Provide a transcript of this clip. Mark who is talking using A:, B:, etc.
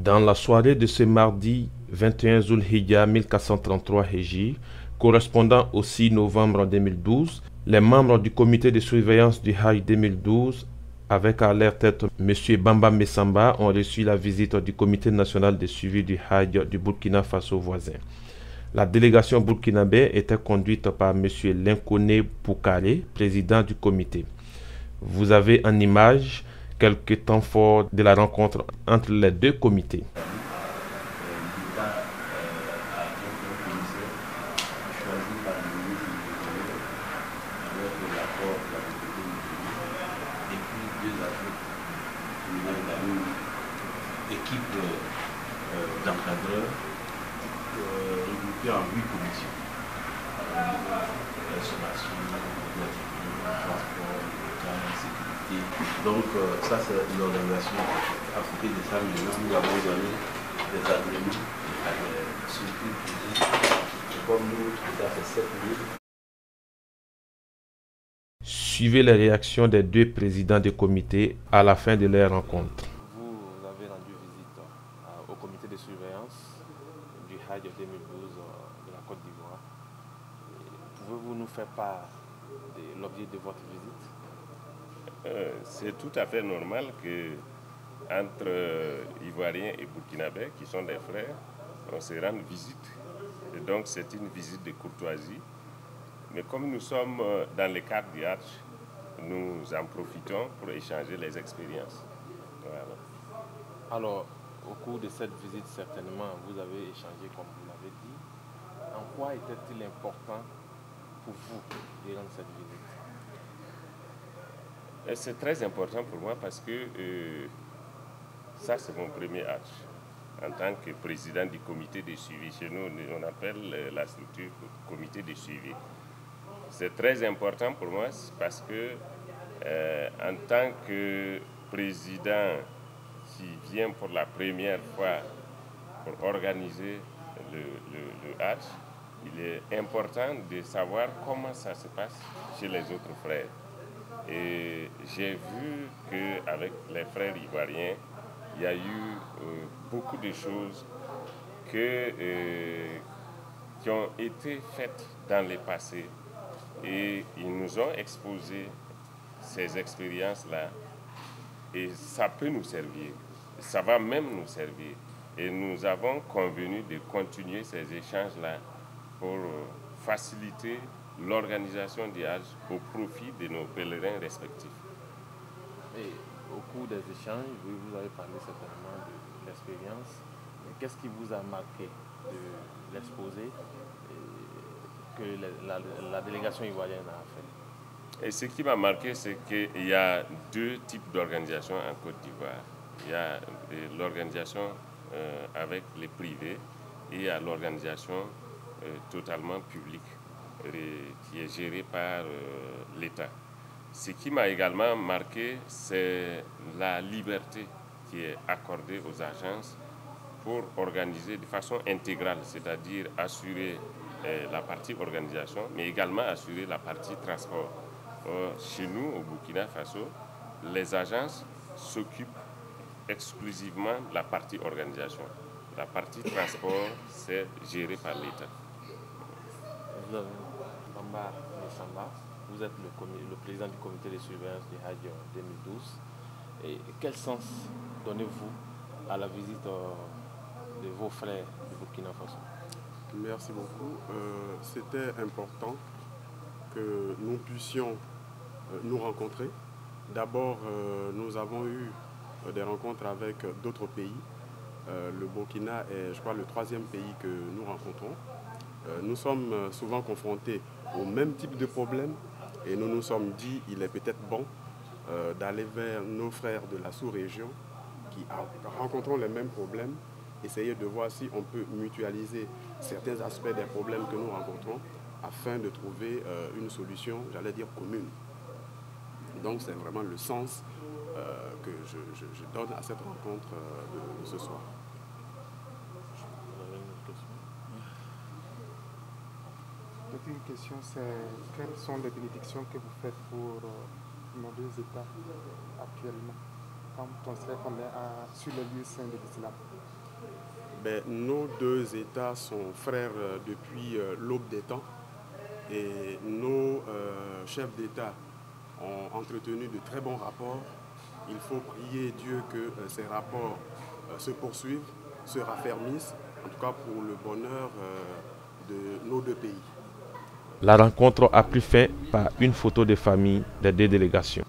A: Dans la soirée de ce mardi 21 Zulhijja 1433 Hijri, correspondant au 6 novembre 2012, les membres du comité de surveillance du Hajj 2012, avec à leur tête M. Bamba Messamba, ont reçu la visite du comité national de suivi du Hajj du Burkina Faso voisin. La délégation burkinabé était conduite par M. Linkoné Boukare, président du comité. Vous avez en image quelques temps forts de la rencontre entre les deux comités.
B: Équipe d'encadreurs regroupée en 8 commissions. Restauration, transport, sécurité. Donc ça c'est l'organisation africaine des femmes. Nous avons donné des agréments à des structures privées. Comme nous, ça fait 7 000.
A: Suivez les réactions des deux présidents des comités à la fin de leur rencontre.
C: Vous avez rendu visite au comité de surveillance du Hajj 2012 de la Côte d'Ivoire. Pouvez-vous nous faire part de l'objet de votre visite?
D: C'est tout à fait normal que entre Ivoiriens et Burkinabés, qui sont des frères, on se rende visite. Et donc c'est une visite de courtoisie. Mais comme nous sommes dans le cadre du Hajj, nous en profitons pour échanger les expériences. Voilà.
C: Alors, au cours de cette visite, certainement, vous avez échangé, comme vous l'avez dit. En quoi était-il important pour vous durant cette visite?
D: C'est très important pour moi parce que ça, c'est mon premier Hajj. En tant que président du comité de suivi, chez nous, on appelle la structure comité de suivi. C'est très important pour moi parce que, en tant que président qui vient pour la première fois pour organiser le Hajj, il est important de savoir comment ça se passe chez les autres frères. Et j'ai vu qu'avec les frères ivoiriens, il y a eu beaucoup de choses qui ont été faites dans le passé. Et ils nous ont exposé ces expériences-là. Et ça peut nous servir. Ça va même nous servir. Et nous avons convenu de continuer ces échanges-là pour faciliter l'organisation du Hajj au profit de nos pèlerins respectifs.
C: Et au cours des échanges, vous avez parlé certainement de l'expérience. Qu'est-ce qui vous a marqué de l'exposé que la délégation ivoirienne a fait?
D: Et ce qui m'a marqué, c'est qu'il y a deux types d'organisations en Côte d'Ivoire. Il y a l'organisation avec les privés et il y a l'organisation totalement publique qui est gérée par l'État. Ce qui m'a également marqué, c'est la liberté qui est accordée aux agences pour organiser de façon intégrale, c'est-à-dire assurer la partie organisation, mais également assurer la partie transport. Chez nous, au Burkina Faso, les agences s'occupent exclusivement de la partie organisation. La partie transport, c'est géré par l'État.
C: Bamba Messamba, vous êtes le président du comité de surveillance du Hajj 2012. Et quel sens donnez-vous à la visite de vos frères du Burkina Faso?
E: Merci beaucoup. C'était important que nous puissions nous rencontrer. D'abord, nous avons eu des rencontres avec d'autres pays. Le Burkina est, je crois, le 3e pays que nous rencontrons. Nous sommes souvent confrontés au même type de problème et nous nous sommes dit qu'il est peut-être bon d'aller vers nos frères de la sous-région qui rencontrent les mêmes problèmes, essayer de voir si on peut mutualiser certains aspects des problèmes que nous rencontrons afin de trouver une solution, j'allais dire, commune. Donc c'est vraiment le sens que je donne à cette rencontre de ce soir.
F: Une question, c'est quelles sont les bénédictions que vous faites pour nos deux États actuellement? femmes, ton frère qu'on est sur le lieu saint de l'islam?
E: Ben, nos deux États sont frères depuis l'aube des temps et nos chefs d'État ont entretenu de très bons rapports. Il faut prier Dieu que ces rapports se poursuivent, se raffermissent, en tout cas pour le bonheur de nos deux pays.
A: La rencontre a pris fin par une photo de famille des deux délégations.